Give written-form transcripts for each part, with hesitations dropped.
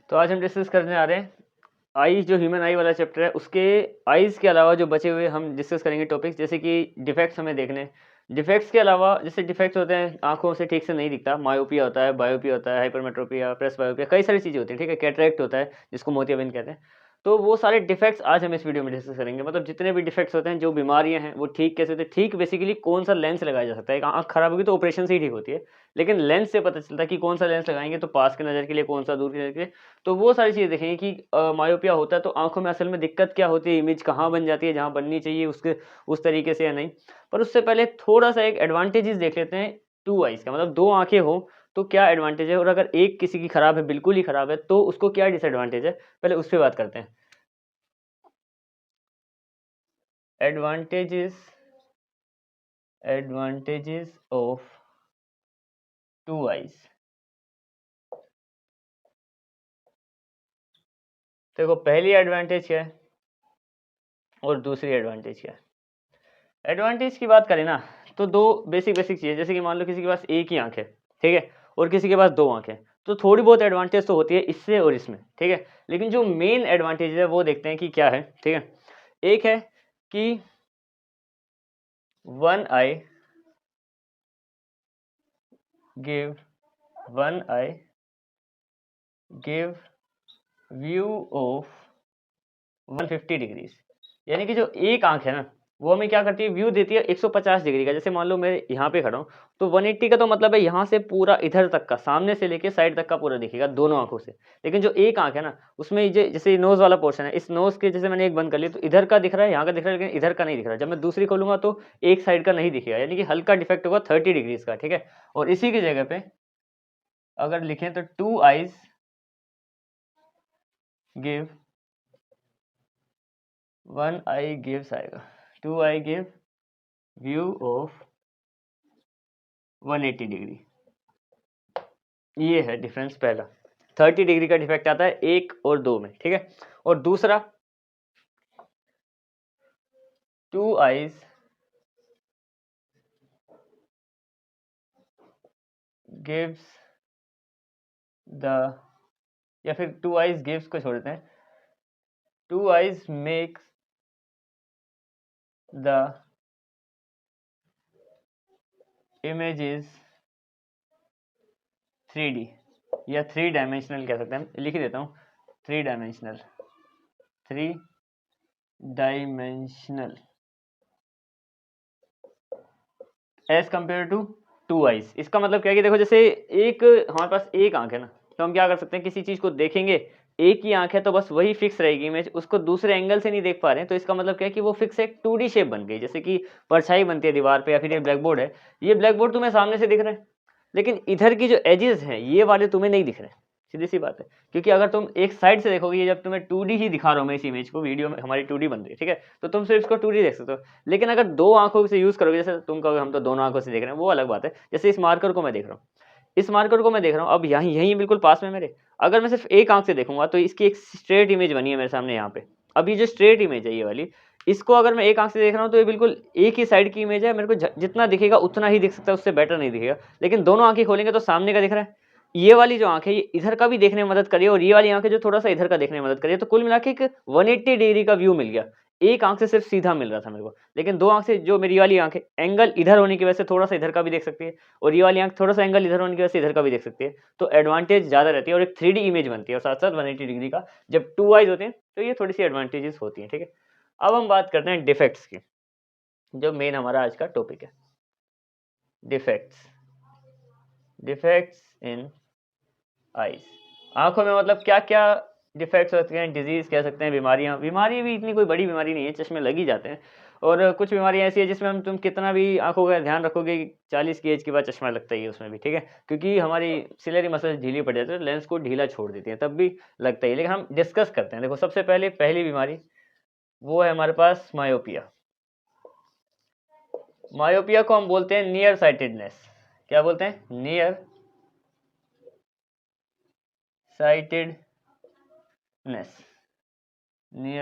तो आज हम डिस्कस करने आ रहे हैं आई, जो ह्यूमन आई वाला चैप्टर है, उसके आईज़ के अलावा जो बचे हुए हम डिस्कस करेंगे टॉपिक्स, जैसे कि डिफेक्ट्स हमें देखने हैं। डिफेक्ट्स के अलावा जैसे डिफेक्ट्स होते हैं, आंखों से ठीक से नहीं दिखता, मायोपिया होता है, बायोपिया होता है, हाइपरमेट्रोपिया, प्रेसबायोपिया, कई सारी चीज़ें होती हैं, ठीक है, कैटरेक्ट होता है जिसको मोतियाबिंद कहते हैं। तो वो सारे डिफेक्ट्स आज हम इस वीडियो में डिस्कस करेंगे। मतलब जितने भी डिफेक्ट्स होते हैं, जो बीमारियां हैं, वो ठीक कैसे होते हैं। ठीक बेसिकली कौन सा लेंस लगाया जा सकता है। एक आंख खराब होगी तो ऑपरेशन से ही ठीक होती है, लेकिन लेंस से पता चलता है कि कौन सा लेंस लगाएंगे तो पास की नज़र के लिए, कौन सा दूर की नज़र के लिए। तो वो सारी चीज़ें देखेंगे कि मायोपिया होता है तो आंखों में असल में दिक्कत क्या होती है, इमेज कहाँ बन जाती है जहाँ बननी चाहिए उसके उस तरीके से या नहीं। पर उससे पहले थोड़ा सा एक एडवांटेजेस देख लेते हैं टू आइज का। मतलब दो आंखें हो तो क्या एडवांटेज है, और अगर एक किसी की खराब है, बिल्कुल ही खराब है, तो उसको क्या डिसएडवांटेज है, पहले उस पर बात करते हैं। Advantages of two eyes. देखो पहली एडवांटेज क्या है और दूसरी एडवांटेज क्या है। एडवांटेज की बात करें ना, तो दो बेसिक चीज़ें, जैसे कि मान लो किसी के पास एक ही आंख है, ठीक है, और किसी के पास दो आंखें, तो थोड़ी बहुत एडवांटेज तो होती है इससे और इसमें, ठीक है। लेकिन जो मेन एडवांटेज है वो देखते हैं कि क्या है, ठीक है। एक है कि one I give view of 150 degrees. यानी कि जो एक आंख है ना, वो हमें क्या करती है, व्यू देती है 150 डिग्री का। जैसे मान लो मैं यहाँ पे खड़ा हूँ, तो 180 का तो मतलब है यहाँ से पूरा इधर तक का, सामने से लेके साइड तक का पूरा दिखेगा दोनों आंखों से। लेकिन जो एक आंख है ना, उसमें जैसे नोज वाला पोर्शन है, इस नोज के जैसे मैंने एक बंद कर लिया तो इधर का दिख रहा है, यहाँ का दिख रहा है, लेकिन इधर का नहीं दिख रहा। जब मैं दूसरी खोलूंगा तो एक साइड का नहीं दिखेगा, यानी कि हल्का डिफेक्ट होगा 30 डिग्रीज का, ठीक है। और इसी की जगह पे अगर लिखें तो two eyes give one eye gives आएगा, two eye give view of 180 degree. ये है डिफरेंस पहला, 30 डिग्री का डिफेक्ट आता है एक और दो में, ठीक है। और दूसरा टू आइज गिव्स द, या फिर टू आइज गिव्स को छोड़ देते हैं, two eyes makes the images 3D या 3 डायमेंशनल कह सकते हैं। लिख ही देता हूँ, 3 dimensional as compare to two eyes. इसका मतलब क्या है कि देखो, जैसे एक हमारे पास एक आंख है ना, तो हम क्या कर सकते हैं, किसी चीज को देखेंगे, एक ही आंख है तो बस वही फिक्स रहेगी इमेज, उसको दूसरे एंगल से नहीं देख पा रहे हैं, तो इसका मतलब क्या है कि वो फिक्स एक 2D शेप बन गई। जैसे कि परछाई बनती है दीवार पे, या फिर ये ब्लैक बोर्ड है, ये ब्लैक बोर्ड तुम्हें सामने से दिख रहा है, लेकिन इधर की जो एजेस हैं ये वाले तुम्हें नहीं दिख रहे हैं। सीधी सी बात है, क्योंकि अगर तुम एक साइड से देखोगे, ये जब तुम्हें 2D ही दिखा रहा हूँ मैं इस इमेज को, वीडियो में हमारी 2D बन रही है, ठीक है, तो तुम सिर्फ इसको 2D देख सकते हो। लेकिन अगर दो आंखों से यूज करोगे, जैसे तुम कहोगे हम तो दोनों आंखों से देख रहे हैं, वो अलग बात है। जैसे इस मार्कर को मैं देख रहा हूँ, अब यहीं यहीं बिल्कुल पास में मेरे, अगर मैं सिर्फ एक आंख से देखूंगा तो इसकी एक स्ट्रेट इमेज बनी है मेरे सामने यहाँ पे। अब ये जो स्ट्रेट इमेज है ये वाली, इसको अगर मैं एक आंख से देख रहा हूँ तो ये बिल्कुल एक ही साइड की इमेज है, मेरे को जितना दिखेगा उतना ही दिख सकता है, उससे बेटर नहीं दिखेगा। लेकिन दोनों आंखें खोलेंगे तो सामने का दिख रहा है, ये वाली जो आंख है ये इधर का भी देखने में मदद करिए, और ये वाली आंख है जो थोड़ा सा इधर का देखने में मदद करिए, तो कुल मिला के एक 180 डिग्री का व्यू मिल गया। एक आंख से सिर्फ सीधा मिल रहा था मेरे को, लेकिन दो आंख से, जो मेरी वाली आंख है, एंगल इधर होने की वजह से थोड़ा सा इधर का भी देख सकती है, और ये वाली आंख थोड़ा सा एंगल इधर होने की वजह से इधर का भी देख सकती है। तो एडवांटेज ज्यादा रहती है, और एक 3D इमेज बनती है, और साथ साथ 180 डिग्री का जब टू आइज होते हैं तो ये थोड़ी सी एडवांटेजेस होती है, ठीक है। अब हम बात करते हैं डिफेक्ट्स की, जो मेन हमारा आज का टॉपिक है। डिफेक्ट्स इन आइज, आंखों में मतलब क्या क्या डिफेक्ट्स होते हैं, डिजीज कह सकते हैं, बीमारी भी इतनी कोई बड़ी बीमारी नहीं है, चश्मे लग ही जाते हैं। और कुछ बीमारियां ऐसी है जिसमें तुम कितना भी आंखों का ध्यान रखोगे, 40 की एज के बाद चश्मा लगता ही है उसमें भी, ठीक है, क्योंकि हमारी सिलरी मसल ढीली पड़ जाती है, लेंस को ढीला छोड़ देती है, तब भी लगता ही है। लेकिन हम डिस्कस करते हैं। देखो सबसे पहली बीमारी वो है हमारे पास मायोपिया। मायोपिया को हम बोलते हैं नियर साइटेडनेस। क्या बोलते हैं? नियर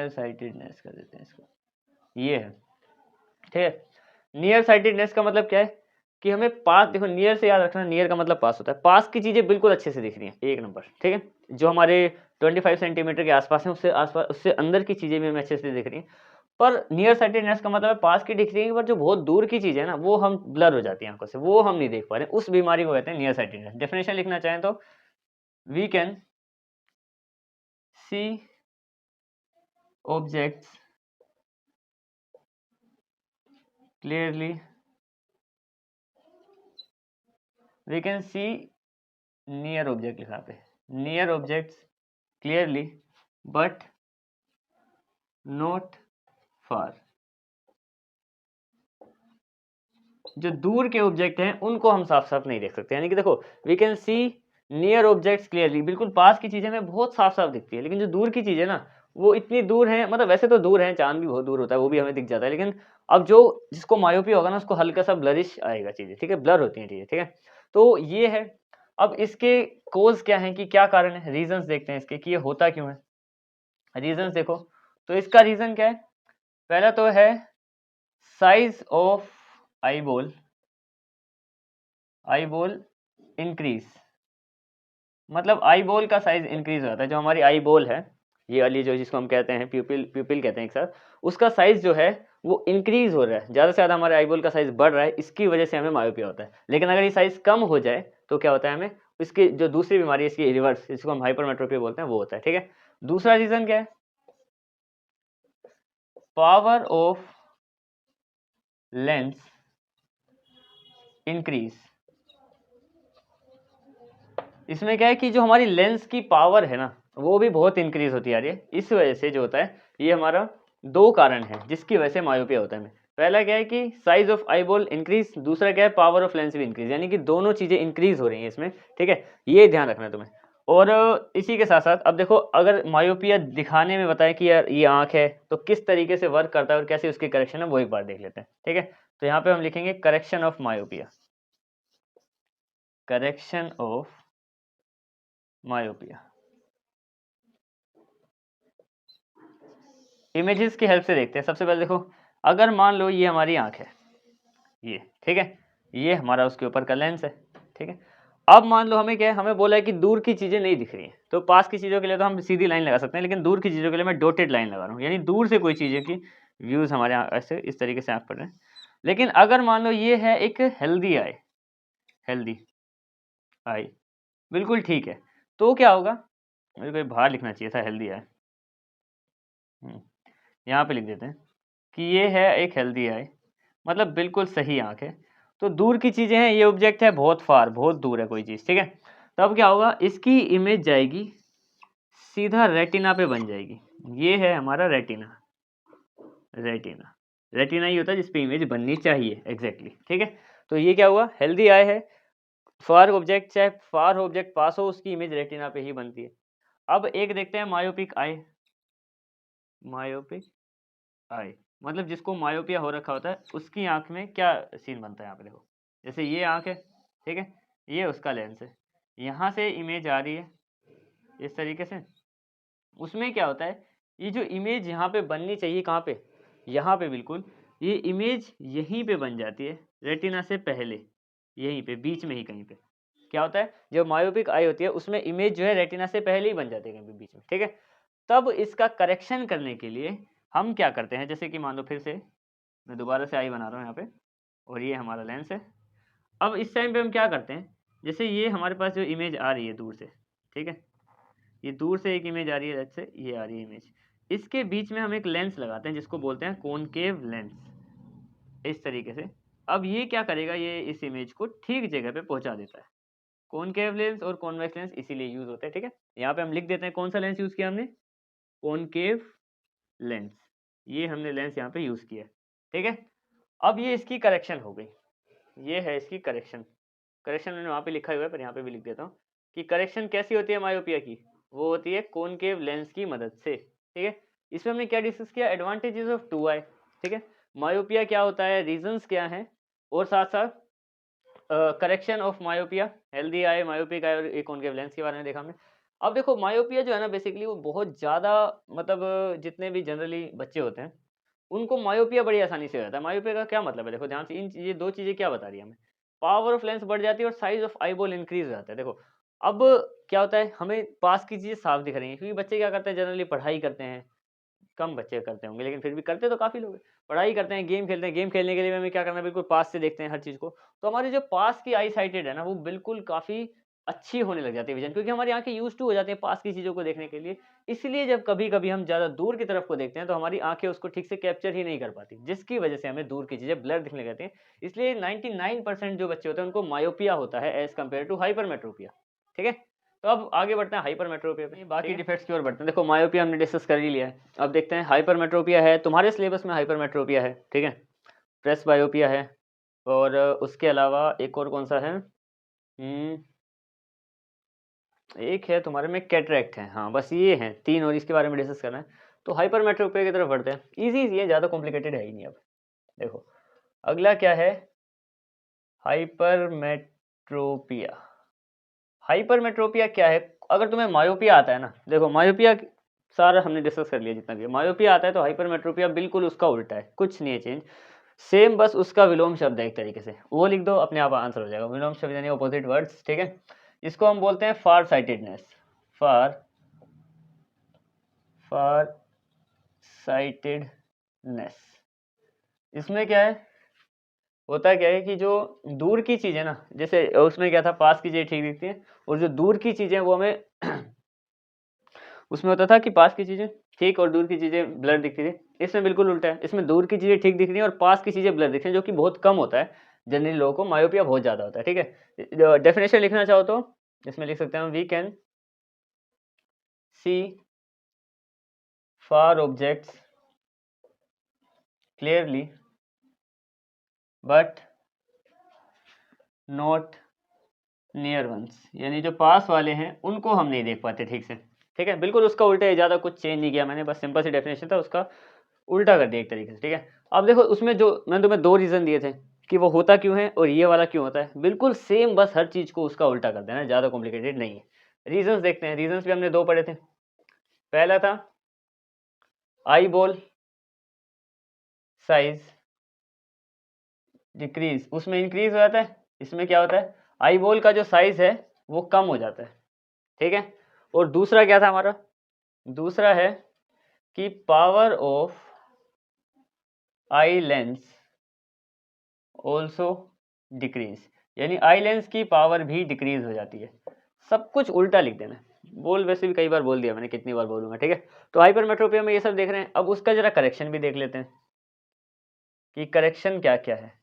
साइटेडनेस कर देते हैं इसको, ये है, ठीक है। नियर साइटेडनेस का मतलब क्या है कि हमें पास, देखो नियर से याद रखना, नियर का मतलब पास होता है, पास की चीजें बिल्कुल अच्छे से दिख रही हैं, एक नंबर, ठीक है। जो हमारे 25 सेंटीमीटर के आसपास है, उससे अंदर की चीजें भी हमें अच्छे से दिख रही हैं। पर नियर साइटेडनेस का मतलब है पास की दिख रही है, पर जो बहुत दूर की चीज है ना वो हम ब्लर हो जाती है आंखों से, वो हम नहीं देख पा रहे, उस बीमारी को कहते हैं नियर साइटेडनेस। डेफिनेशन लिखना चाहें तो we can see objects clearly, we can see near object लिखा पे, near objects clearly but not far. जो दूर के ऑब्जेक्ट हैं उनको हम साफ साफ नहीं देख सकते, यानी कि देखो we can see near objects clearly, बिल्कुल पास की चीजें हमें बहुत साफ साफ दिखती है, लेकिन जो दूर की चीजें ना वो इतनी दूर है, मतलब वैसे तो दूर है, चांद भी बहुत दूर होता है, वो भी हमें दिख जाता है, लेकिन अब जो जिसको मायोपिया होगा ना उसको हल्का सा ब्लरिश आएगा चीजें, ठीक है, ब्लर होती हैं चीजें, ठीक है। तो ये है। अब इसके कोज क्या है, कि क्या कारण है, रीजंस देखते हैं इसके कि ये होता क्यों है। रीजंस देखो तो इसका रीजन क्या है, पहला तो है size of eyeball, eyeball increase, मतलब आईबॉल का साइज इंक्रीज हो जाता है, जो हमारी आईबॉल है ये वाली, जो जिसको हम कहते हैं प्यूपिल, प्यूपिल कहते हैं एक साथ, उसका साइज जो है वो इंक्रीज हो रहा है, ज़्यादा से ज़्यादा हमारे आईबॉल का साइज बढ़ रहा है, इसकी वजह से हमें मायोपिया होता है। लेकिन अगर ये साइज कम हो जाए तो क्या होता है, हमें इसकी जो दूसरी बीमारी है इसकी रिवर्स, जिसको हम हाइपरमेट्रोपिया बोलते हैं, वो होता है, ठीक है। दूसरा रीजन क्या है, पावर ऑफ लेंस इंक्रीज। इसमें क्या है कि जो हमारी लेंस की पावर है ना वो भी बहुत इंक्रीज होती आ रही है, इस वजह से जो होता है, ये हमारा दो कारण है जिसकी वजह से मायोपिया होता है हमें। पहला क्या है कि साइज ऑफ आईबॉल इंक्रीज, दूसरा क्या है पावर ऑफ लेंस भी इंक्रीज, यानी कि दोनों चीजें इंक्रीज हो रही हैं इसमें, ठीक है, ये ध्यान रखना है तुम्हें। और इसी के साथ साथ अब देखो, अगर मायोपिया दिखाने में बताएं कि यार ये आंख है तो किस तरीके से वर्क करता है और कैसे उसकी करेक्शन है वो एक बार देख लेते हैं, ठीक है। तो यहाँ पे हम लिखेंगे correction of myopia, correction of myopia. Images की हेल्प से देखते हैं। सबसे पहले देखो, अगर मान लो ये हमारी आंख है, ये ठीक है, ये हमारा उसके ऊपर का लेंस है, ठीक है। अब मान लो हमें क्या है, हमें बोला है कि दूर की चीजें नहीं दिख रही हैं, तो पास की चीजों के लिए तो हम सीधी लाइन लगा सकते हैं, लेकिन दूर की चीजों के लिए मैं डॉटेड लाइन लगा रहा हूँ, यानी दूर से कोई चीजें की व्यूज हमारे ऐसे इस तरीके से आंख पड़ रहे हैं। लेकिन अगर मान लो ये है एक हेल्दी आई, हेल्दी आई, बिल्कुल ठीक है, तो क्या होगा, मेरे को बाहर लिखना चाहिए था हेल्दी आई, यहाँ पे लिख देते हैं कि ये है एक हेल्दी आई, मतलब बिल्कुल सही आंख है। तो दूर की चीजें हैं, ये ऑब्जेक्ट है बहुत फार, बहुत दूर है कोई चीज, ठीक है। तब क्या होगा, इसकी इमेज जाएगी सीधा रेटिना पे बन जाएगी, ये है हमारा रेटिना, रेटिना, रेटिना ही होता है जिसपे इमेज बननी चाहिए एग्जैक्टली, ठीक है। तो ये क्या हुआ, हेल्दी आई है, फार ऑब्जेक्ट चाहे फार ऑब्जेक्ट पास हो उसकी इमेज रेटिना पे ही बनती है। अब एक देखते हैं मायोपिक आई, मायोपिक आई मतलब जिसको मायोपिया हो रखा होता है उसकी आंख में क्या सीन बनता है, यहाँ पे देखो, जैसे ये आंख है, ठीक है, ये उसका लेंस है, यहाँ से इमेज आ रही है इस तरीके से, उसमें क्या होता है, ये जो इमेज यहाँ पे बननी चाहिए कहाँ पे, यहाँ पे बिल्कुल, ये इमेज यहीं पे बन जाती है रेटिना से पहले, यहीं पे बीच में ही कहीं पे। क्या होता है, जो मायोपिक आई होती है उसमें इमेज जो है रेटिना से पहले ही बन जाती है कहीं पे बीच में, ठीक है। तब इसका करेक्शन करने के लिए हम क्या करते हैं, जैसे कि मान लो फिर से मैं दोबारा से आई बना रहा हूँ यहाँ पे, और ये हमारा लेंस है। अब इस टाइम पे हम क्या करते हैं, जैसे ये हमारे पास जो इमेज आ रही है दूर से, ठीक है, ये दूर से एक इमेज आ रही है, से ये आ रही है इमेज, इसके बीच में हम एक लेंस लगाते हैं जिसको बोलते हैं कॉनकेव लेंस, इस तरीके से। अब ये क्या करेगा, ये इस इमेज को ठीक जगह पे पहुंचा देता है। कॉनकेव लेंस और कॉन्वेक्स लेंस इसीलिए यूज होते हैं, ठीक है। यहाँ पे हम लिख देते हैं कौन सा लेंस यूज किया हमने, कॉनकेव लेंस, ये हमने लेंस यहाँ पे यूज किया, ठीक है। अब ये इसकी करेक्शन हो गई, ये है इसकी करेक्शन, करेक्शन मैंने वहाँ पे लिखा हुआ है पर यहाँ पे भी लिख देता हूँ कि करेक्शन कैसी होती है मायोपिया की, वो होती है कॉनकेव लेंस की मदद से, ठीक है। इसमें हमने क्या डिस्कस किया, एडवांटेजेस ऑफ टू आई, ठीक है, मायोपिया क्या होता है, रीजंस क्या हैं, और साथ साथ correction of myopia, healthy I, myopic eye और एक कॉनकेव लेंस के बारे में देखा हमने। अब देखो मायोपिया जो है ना बेसिकली वो बहुत ज़्यादा, मतलब जितने भी जनरली बच्चे होते हैं उनको मायोपिया बड़ी आसानी से हो जाता है। मायोपिया का क्या मतलब है, देखो ध्यान से, ये दो चीज़ें क्या बता रही है हमें, पावर ऑफ लेंस बढ़ जाती है और साइज ऑफ आईबॉल इंक्रीज हो जाता है। देखो अब क्या होता है, हमें पास की चीज़ें साफ दिख रही हैं, क्योंकि बच्चे क्या करते हैं, जनरली पढ़ाई करते हैं, कम बच्चे करते होंगे लेकिन फिर भी करते तो काफ़ी लोग हैं। पढ़ाई करते हैं, गेम खेलते हैं, गेम खेलने के लिए हमें क्या करना है, बिल्कुल पास से देखते हैं हर चीज़ को। तो हमारी जो पास की आई साइटेड है ना, वो बिल्कुल काफ़ी अच्छी होने लग जाती है विज़न, क्योंकि हमारी आँखें यूज़्ड टू हो जाती हैं पास की चीज़ों को देखने के लिए। इसलिए जब कभी-कभी हम ज़्यादा दूर की तरफ को देखते हैं, तो हमारी आँखें उसको ठीक से कैप्चर ही नहीं कर पाती, जिसकी वजह से हमें दूर की चीज़ें ब्लर दिखने लगती हैं। इसलिए 99% जो बच्चे होते हैं, उनको मायोपिया होता है एज़ कम्पेयर टू हाइपरमेट्रोपिया। ठीक है? तो अब आगे बढ़ते हैं हाइपरमेट्रोपिया पे, बाकी डिफेक्ट्स की ओर बढ़ते हैं। देखो मायोपिया हमने डिस्कस कर ही लिया है। अब देखते हैं हाइपरमेट्रोपिया है, तुम्हारे सिलेबस में हाइपरमेट्रोपिया है, ठीक है? प्रेसबायोपिया है और उसके अलावा एक और कौन-सा है? एक है तुम्हारे में कैटरैक्ट है। हाँ, बस ये हैं 3 और इसके बारे में डिस्कस करना है। तो हाइपरमेट्रोपिया की तरफ बढ़ते हैं। ईज़ी-ईज़ी है, ज़्यादा कॉम्प्लिकेटेड है ही नहीं अब। देखो, अगला क्या है? हाइपरमेट्रोपिया। हाइपरमेट्रोपिया क्या है? अगर तुम्हें मायोपिया आता है ना, देखो मायोपिया सारा हमने डिस्कस कर लिया जितना भी है। मायोपिया आता है तो हाइपरमेट्रोपिया बिल्कुल उसका उल्टा है, कुछ नहीं है चेंज। सेम बस उसका विलोम शब्द है एक तरीके से, वो लिख दो अपने आप आंसर हो जाएगा। विलोम शब्द यानी ऑपोजिट वर्ड्स, ठीक है? इसको हम बोलते हैं फार साइटेडनेस। फार फार साइटेडनेस। इसमें क्या है, होता क्या है कि जो दूर की चीज़ है ना, जैसे उसमें क्या था, पास की चीज़ें ठीक दिखती हैं और जो दूर की चीज़ें वो हमें उसमें होता था कि पास की चीज़ें ठीक और दूर की चीज़ें ब्लर दिखती थी। इसमें बिल्कुल उल्टा है, इसमें दूर की चीज़ें ठीक दिख रही हैं और पास की चीज़ें ब्लर दिख रही हैं, जो कि बहुत कम होता है। जनरली लोगों को मायोपिया बहुत ज़्यादा होता है, ठीक है? डेफिनेशन लिखना चाहो तो इसमें लिख सकते हैं, we can see far objects clearly but not near ones, यानी जो पास वाले हैं उनको हम नहीं देख पाते ठीक से, ठीक है? बिल्कुल उसका उल्टा है, ज़्यादा कुछ चेंज नहीं किया मैंने, बस सिंपल सी डेफिनेशन था, उसका उल्टा कर दिया एक तरीके से, ठीक है? अब देखो उसमें जो मैंने तुम्हें 2 रीज़न दिए थे कि वो होता क्यों है और ये वाला क्यों होता है, बिल्कुल सेम, बस हर चीज़ को उसका उल्टा कर देना है, ज़्यादा कॉम्प्लिकेटेड नहीं है। रीज़न्स देखते हैं, रीज़न्स भी हमने 2 पढ़े थे। पहला था आई बॉल साइज़ डिक्रीज़, उसमें इंक्रीज़ हो जाता है, इसमें क्या होता है, आई बॉल का जो साइज़ है वो कम हो जाता है, ठीक है? और दूसरा क्या था हमारा? दूसरा है कि power of eye lens also decrease, यानी आई लेंस की पावर भी डिक्रीज हो जाती है। सब कुछ उल्टा लिख देना। बोल वैसे भी कई बार बोल दिया मैंने, कितनी बार बोलूंगा, ठीक है? तो हाइपरमेट्रोपिया में ये सब देख रहे हैं, अब उसका जरा करेक्शन भी देख लेते हैं कि करेक्शन क्या क्या है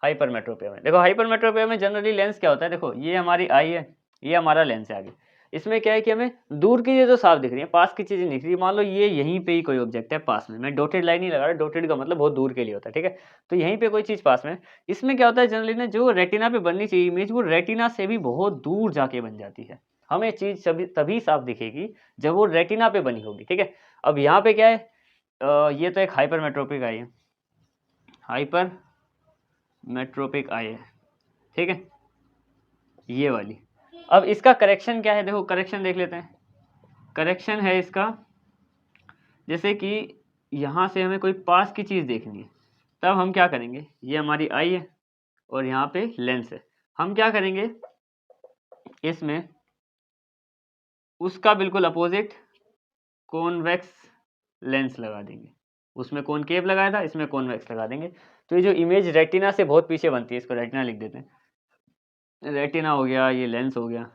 हाइपरमेट्रोपिया में। देखो हाइपरमेट्रोपिया में जनरली लेंस क्या होता है, देखो ये हमारी आई है, ये हमारा लेंस है आगे। इसमें क्या है कि हमें दूर की चीज़ें तो साफ दिख रही है, पास की चीज़ें दिख रही है। मान लो ये यहीं पे ही कोई ऑब्जेक्ट है पास में, मैं डॉटेड लाइन ही लगा रहा, डॉटेड का मतलब बहुत दूर के लिए होता है, ठीक है? तो यहीं पे कोई चीज़ पास में, इसमें क्या होता है जनरली ना, जो रेटिना पे बननी चाहिए इमेज, वो रेटिना से भी बहुत दूर जाके बन जाती है। हमें चीज़ तभी साफ दिखेगी जब वो रेटिना पे बनी होगी, ठीक है? अब यहाँ पे क्या है, ये तो एक हाइपरमेट्रोपिक आई है, हाइपर मेट्रोपिक आई है, ठीक है, ये वाली। अब इसका करेक्शन क्या है, देखो करेक्शन देख लेते हैं। करेक्शन है इसका, जैसे कि यहाँ से हमें कोई पास की चीज़ देखनी है, तब हम क्या करेंगे, ये हमारी आई है और यहाँ पे लेंस है, हम क्या करेंगे, इसमें उसका बिल्कुल अपोजिट कॉन्वेक्स लेंस लगा देंगे। उसमें कॉनकेव लगाया था, इसमें कॉन्वेक्स लगा देंगे। तो ये जो इमेज रेटिना से बहुत पीछे बनती है, इसको रेटिना लिख देते हैं। रेटिना हो गया, ये लेंस हो गया,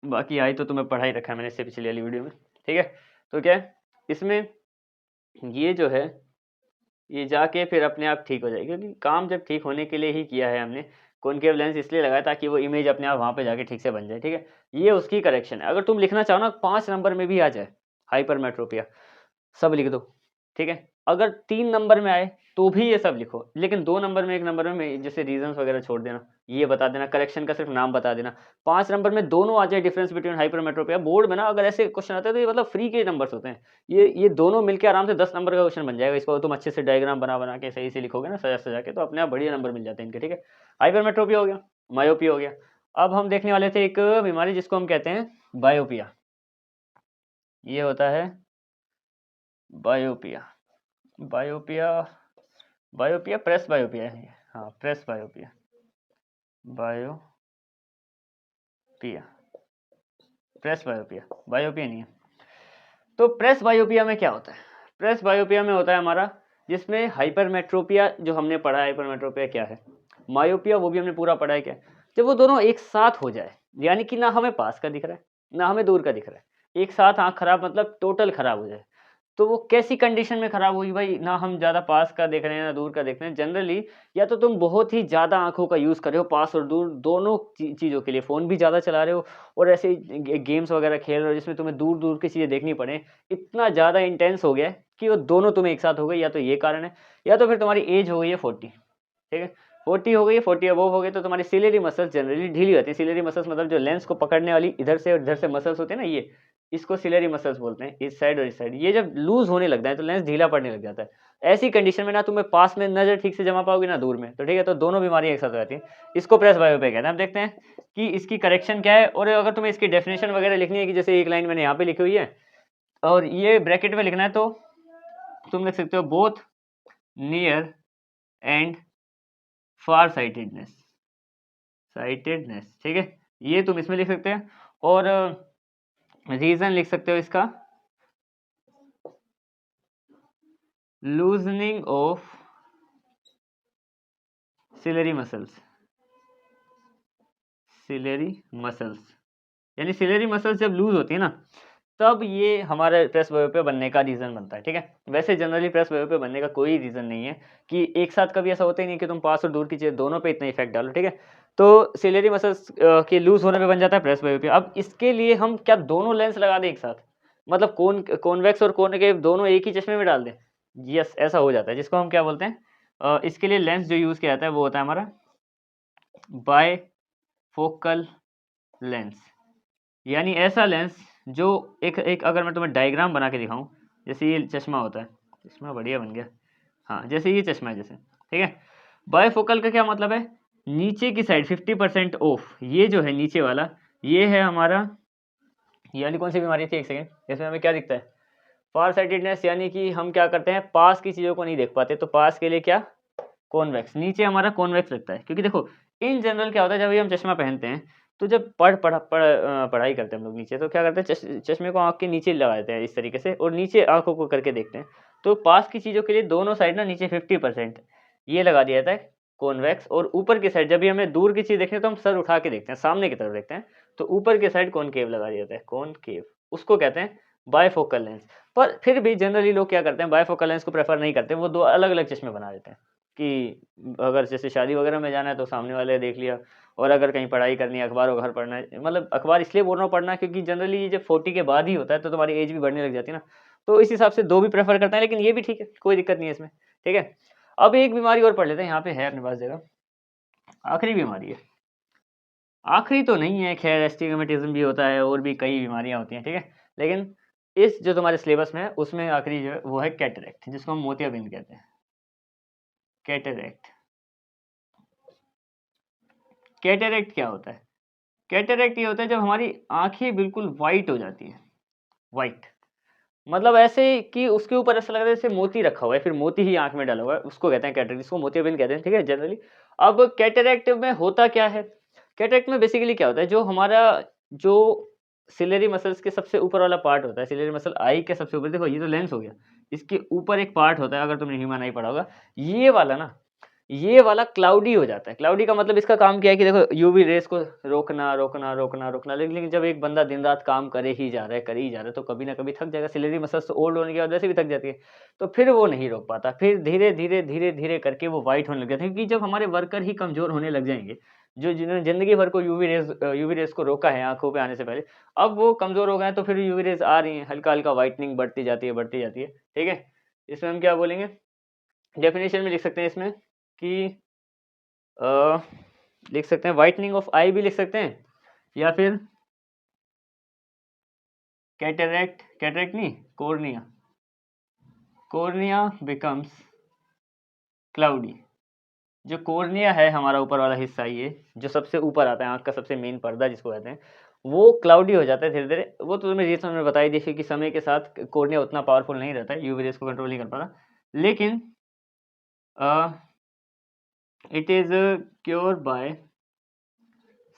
बाकी आई तो तुम्हें पढ़ा ही रखा है मैंने इससे पिछली वाली वीडियो में, ठीक है? तो क्या है इसमें, ये जो है ये जाके फिर अपने आप ठीक हो जाएगी, क्योंकि काम जब ठीक होने के लिए ही किया है हमने। कॉनकेव लेंस इसलिए लगाया ताकि वो इमेज अपने आप वहाँ पे जाके ठीक से बन जाए, ठीक है? ये उसकी करेक्शन है। अगर तुम लिखना चाहो ना 5 नंबर में भी आ जाए हाइपरमेट्रोपिया, सब लिख दो, ठीक है? अगर 3 नंबर में आए तो भी ये सब लिखो, लेकिन 2 नंबर में 1 नंबर में जैसे रीजंस वगैरह छोड़ देना, ये बता देना, करेक्शन का सिर्फ नाम बता देना। 5 नंबर में दोनों आ जाए, डिफरेंस बिटवीन हाइपरमेट्रोपिया। बोर्ड में ना अगर ऐसे क्वेश्चन आते हैं तो ये मतलब फ्री के नंबर्स होते हैं, ये दोनों मिलके आराम से 10 नंबर का क्वेश्चन बन जाएगा। इसको तुम अच्छे से डायग्राम बना के सही से लिखोगे ना, सजा सजा के, तो अपने आप बढ़िया नंबर मिल जाते हैं इनके, ठीक है? हाइपरमेट्रोपिया हो गया, मायोपिया हो गया। अब हम देखने वाले थे एक बीमारी जिसको हम कहते हैं बायोपिया। ये होता है बायोपिया, बायोपिया, बायोपिया प्रेस बायोपिया है ये, हाँ प्रेस बायोपिया, बायोपिया, प्रेस बायोपिया, बायोपिया नहीं है। तो प्रेस बायोपिया में क्या होता है? प्रेस बायोपिया में होता है हमारा जिसमें हाइपरमेट्रोपिया जो हमने पढ़ा है, हाइपरमेट्रोपिया क्या है, मायोपिया वो भी हमने पूरा पढ़ा है क्या, जब वो दोनों एक साथ हो जाए, यानी कि ना हमें पास का दिख रहा है ना हमें दूर का दिख रहा है, एक साथ आंख खराब मतलब टोटल खराब हो जाए, तो वो कैसी कंडीशन में खराब हुई भाई? ना हम ज़्यादा पास का देख रहे हैं ना दूर का देख रहे हैं। जनरली या तो तुम बहुत ही ज़्यादा आंखों का यूज़ कर रहे हो, पास और दूर दोनों चीज़ों के लिए, फ़ोन भी ज़्यादा चला रहे हो और ऐसे गेम्स वगैरह खेल रहे हो जिसमें तुम्हें दूर दूर की चीज़ें देखनी पड़े, इतना ज़्यादा इंटेंस हो गया है कि वो दोनों तुम्हें एक साथ हो गए। या तो ये कारण है, या तो फिर तुम्हारी एज हो गई है 40, ठीक है, 40 हो गई है, 40 अबव हो गई, तो तुम्हारी सिलेरी मसल्स जनरली ढीली होती है। सिलेरी मसल्स मतलब जो लेंस को पकड़ने वाली इधर से और इधर से मसल्स होते हैं ना, ये इसको सिलेरी मसल्स बोलते हैं, इस साइड और इस साइड। ये जब लूज होने लग जाए तो लेंस ढीला पड़ने लग जाता है। ऐसी कंडीशन में ना तुम्हें पास में नजर ठीक से जमा पाओगे ना दूर में, तो ठीक है, तो दोनों बीमारियां एक साथ हो जाती हैं। इसको प्रेस बायोपिया कहते हैं। अब देखते हैं कि इसकी करेक्शन क्या है, और अगर तुम्हें इसकी डेफिनेशन वगैरह लिखनी है, कि जैसे एक लाइन मैंने यहाँ पे लिखी हुई है और ये ब्रैकेट में लिखना है, तो तुम लिख सकते हो both near and far sightedness, sightedness, ठीक है, ये तुम इसमें लिख सकते हैं। और रीजन लिख सकते हो इसका, loosening of ciliary muscles, ciliary muscles, यानी सिलेरी मसल्स जब लूज होती है ना, तब ये हमारे प्रेस बायोपिया बनने का रीज़न बनता है, ठीक है। वैसे जनरली प्रेस बायोपिया बनने का कोई रीज़न नहीं है, कि एक साथ कभी ऐसा होता ही नहीं कि तुम पास और दूर की चीज़ दोनों पे इतना इफेक्ट डालो, ठीक है। तो सिलेरी मसल्स के लूज होने पे बन जाता है प्रेस बायोपिया। अब इसके लिए हम क्या दोनों लेंस लगा दें एक साथ, मतलब कॉन्वेक्स और कॉनकेव दोनों एक ही चश्मे में डाल दें? यस, ऐसा हो जाता है, जिसको हम क्या बोलते हैं, इसके लिए लेंस जो यूज़ किया जाता है वो होता है हमारा बायफोकल लेंस, यानी ऐसा लेंस जो एक अगर मैं तुम्हें डायग्राम बना के दिखाऊं, जैसे ये चश्मा होता है, चश्मा बढ़िया बन गया, हाँ, जैसे ये चश्मा है जैसे, ठीक है। बायफोकल का क्या मतलब है, नीचे की साइड 50% ऑफ, ये जो है नीचे वाला, ये है हमारा, यानी कौन सी बीमारी थी, एक सेकेंड, इसमें हमें क्या दिखता है, फार साइटेडनेस, यानी कि हम क्या करते हैं, पास की चीज़ों को नहीं देख पाते, तो पास के लिए क्या, कॉन्वेक्स, नीचे हमारा कॉन्वेक्स लगता है। क्योंकि देखो इन जनरल क्या होता है, जब हम चश्मा पहनते हैं तो जब पढ़ाई करते हैं हम लोग नीचे, तो क्या करते हैं, चश्मे को आँख के नीचे लगा देते हैं इस तरीके से, और नीचे आँखों को करके देखते हैं। तो पास की चीज़ों के लिए दोनों साइड ना नीचे 50% ये लगा दिया जाता है कॉन्वेक्स, और ऊपर की साइड जब भी हमें दूर की चीज़ देखनी है तो हम सर उठा के देखते हैं, सामने की तरफ देखते हैं, तो ऊपर की साइड कॉनकेव लगा दिया जाता है, कॉनकेव, उसको कहते हैं बायफोकल लेंस। पर फिर भी जनरली लोग क्या करते हैं, बायफोकल लेंस को प्रेफर नहीं करते, वो दो अलग अलग चश्मे बना देते हैं, कि अगर जैसे शादी वगैरह में जाना है तो सामने वाले देख लिया, और अगर कहीं पढ़ाई करनी है, अखबार वगैरह पढ़ना है, मतलब अखबार इसलिए बोल रहा हूँ पढ़ना, क्योंकि जनरली जब 40 के बाद ही होता है तो तुम्हारी एज भी बढ़ने लग जाती है ना, तो इस हिसाब से दो भी प्रेफर करते हैं, लेकिन ये भी ठीक है, कोई दिक्कत नहीं है इसमें, ठीक है। अब एक बीमारी और पढ़ लेते हैं, यहाँ पे है अपने पास जगह, आखिरी बीमारी है, आखिरी तो नहीं है खैर, एस्टिग्मेटिज्म भी होता है और भी कई बीमारियां होती हैं, ठीक है, लेकिन इस जो तुम्हारे सिलेबस में है उसमें आखिरी जो है वो है कैटरेक्ट, जिसको हम मोतियाबिंद कहते हैं, कैटरेक्ट। कैटरेक्ट क्या होता है, कैटरेक्ट ये होता है जब हमारी आंखें बिल्कुल वाइट हो जाती हैं, वाइट मतलब ऐसे कि उसके ऊपर ऐसा लग रहा है जैसे मोती रखा हुआ है, फिर मोती ही आंख में डाला हुआ है, उसको कहते हैं कैटरेक्ट, इसको मोतियाबिंद कहते हैं, ठीक है, जनरली। अब कैटरेक्ट में होता क्या है, कैटरेक्ट में बेसिकली क्या होता है, जो हमारा जो सिलेरी मसल्स के सबसे ऊपर वाला पार्ट होता है, सिलेरी मसल आई के सबसे ऊपर, देखो ये तो लेंस हो गया, इसके ऊपर एक पार्ट होता है, अगर तुमने ह्यूमन आई पढ़ा होगा, ये वाला ना, ये वाला क्लाउडी हो जाता है। क्लाउडी का मतलब इसका काम क्या है कि देखो यूवी रेस को रोकना रोकना रोकना रोकना, लेकिन जब एक बंदा दिन रात काम करे ही जा रहा है, करे ही जा रहा है, तो कभी ना कभी थक जाएगा, सिलेरी मसल्स तो ओल्ड होने की वजह से भी थक जाती है, तो फिर वो नहीं रोक पाता, फिर धीरे धीरे धीरे धीरे करके वो वाइट होने लग जाते हैं, क्योंकि जब हमारे वर्कर ही कमजोर होने लग जाएंगे, जो जिन्होंने जिंदगी भर को यूवी रेस को रोका है आंखों पे आने से पहले, अब वो कमजोर हो गए हैं, तो फिर यूवी रेस आ रही है, हल्का हल्का व्हाइटनिंग बढ़ती जाती है, बढ़ती जाती है, ठीक है। इसमें हम क्या बोलेंगे, डेफिनेशन में लिख सकते हैं इसमें कि लिख सकते हैं वाइटनिंग ऑफ आई भी लिख सकते हैं, या फिर कैटरेक्ट, कैटरेक्ट नहीं, कॉर्निया, कॉर्निया बिकम्स क्लाउडी। जो कॉर्निया है हमारा ऊपर वाला हिस्सा, ये जो सबसे ऊपर आता है, आंख का सबसे मेन पर्दा जिसको कहते हैं, वो क्लाउडी हो जाता है धीरे धीरे। वो तो तुम्हें रीजन में बताई दी कि समय के साथ कॉर्निया उतना पावरफुल नहीं रहता है, यूवी रेस को कंट्रोल नहीं कर पाता, लेकिन it is cure by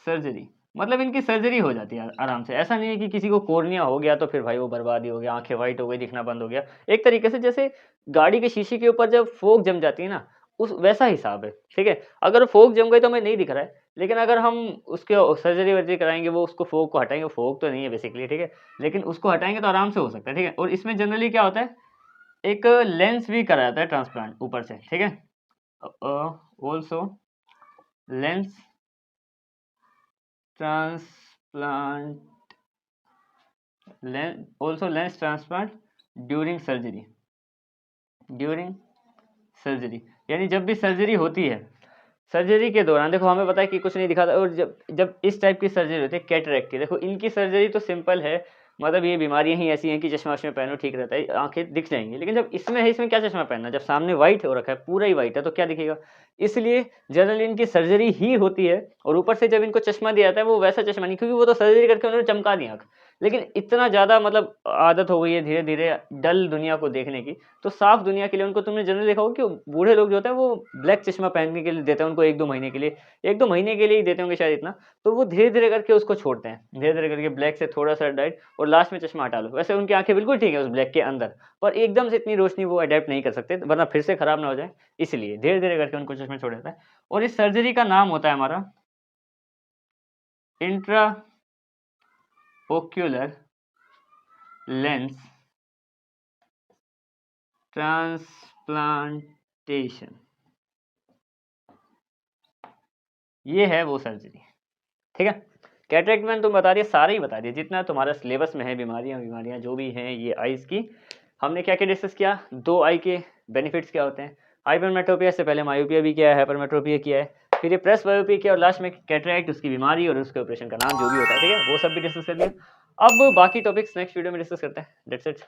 surgery, मतलब इनकी सर्जरी हो जाती है आराम से। ऐसा नहीं है कि किसी को कॉर्निया हो गया तो फिर भाई वो बर्बाद ही हो गया, आंखें वाइट हो गई, दिखना बंद हो गया। एक तरीके से जैसे गाड़ी के शीशे के ऊपर जब फोक जम जाती है ना, उस वैसा हिसाब है, ठीक है। अगर फोक जम गई तो हमें नहीं दिख रहा है, लेकिन अगर हम उसके सर्जरी वर्जरी कराएंगे, वो उसको फोक को हटाएंगे, फोक तो नहीं है बेसिकली, ठीक है, लेकिन उसको हटाएंगे तो आराम से हो सकता है, ठीक है। और इसमें जनरली क्या होता है, एक लेंस भी करा जाता है ट्रांसप्लांट ऊपर से, ठीक है। Also lens transplant also lens transplant during surgery यानी जब भी सर्जरी होती है, सर्जरी के दौरान देखो हमें पता है कि कुछ नहीं दिखाता। और जब जब इस टाइप की सर्जरी होती है कैटरेक्ट की, देखो इनकी सर्जरी तो सिंपल है, मतलब ये बीमारियां ही ऐसी हैं कि चश्मा वश्मा पहनो ठीक रहता है, आंखें दिख जाएंगी। लेकिन जब इसमें है, इसमें क्या चश्मा पहनना, जब सामने वाइट हो रखा है, पूरा ही वाइट है, तो क्या दिखेगा। इसलिए जनरली इनकी सर्जरी ही होती है। और ऊपर से जब इनको चश्मा दिया जाता है, वो वैसा चश्मा नहीं, क्योंकि वो तो सर्जरी करके उन्होंने चमका दी आंख। लेकिन इतना ज़्यादा मतलब आदत हो गई है धीरे धीरे डल दुनिया को देखने की, तो साफ दुनिया के लिए उनको तुमने जनरली देखा होगा कि बूढ़े लोग जो होते हैं वो ब्लैक चश्मा पहनने के लिए देते हैं उनको, 1-2 महीने के लिए, 1-2 महीने के लिए ही देते होंगे शायद इतना। तो वो धीरे धीरे करके उसको छोड़ते हैं, धीरे धीरे करके ब्लैक से थोड़ा सा डाइट, और लास्ट में चश्मा हटा लो। वैसे उनकी आंखें बिल्कुल ठीक है उस ब्लैक के अंदर, पर एकदम से इतनी रोशनी वो अडेप्ट नहीं कर सकते, वरना फिर से खराब ना हो जाए, इसलिए धीरे धीरे करके उनको चश्मे छोड़ देता है। और इस सर्जरी का नाम होता है हमारा इंट्रा ओक्यूलर लेंस ट्रांसप्लांटेशन। ये है वो सर्जरी, ठीक है। कैटरेक्ट मैंने तुम बता दिया, सारे ही बता दिया, जितना तुम्हारा सिलेबस में है, बीमारियां जो भी हैं ये आईज की। हमने क्या क्या डिस्कस किया, 2 आई के बेनिफिट्स क्या होते हैं, हाइपरमेट्रोपिया से पहले मायोपिया भी किया है, हाइपरमेट्रोपिया किया है, फिर ये प्रेस बायोपिया किया, और लास्ट में कैटरेक्ट, उसकी बीमारी और उसके ऑपरेशन का नाम जो भी होता है, ठीक है, वो सब भी डिस्कस कर लिया। अब बाकी टॉपिक्स नेक्स्ट वीडियो में डिस्कस करते हैं। That's it.